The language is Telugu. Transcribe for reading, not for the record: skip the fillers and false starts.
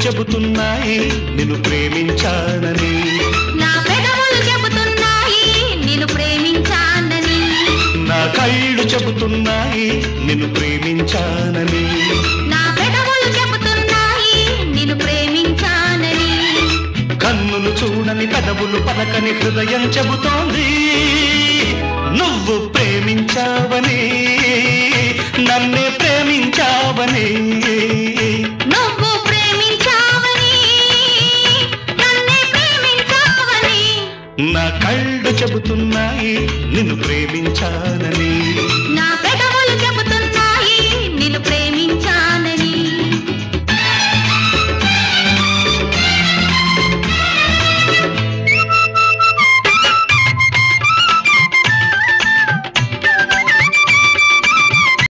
చెబుతున్నాయి నిన్ను ప్రేమించానని. నా పెదవులు చెబుతున్నాయి నిన్ను ప్రేమించానని. నా కళ్ళు చెబుతున్నాయి నిన్ను ప్రేమించానని. నా పెదవులు చెబుతున్నాయి నిన్ను ప్రేమించానని. కన్నులు చూడని పెదవులు పలకని హృదయం చెబుతోంది నువ్వు ప్రేమించావని, నన్నే ప్రేమించావని. నువ్వు ప్రేమించావని నన్నే ప్రేమించావని. నా కళ్ళు చెబుతున్నాయి నిన్ను ప్రేమించానని.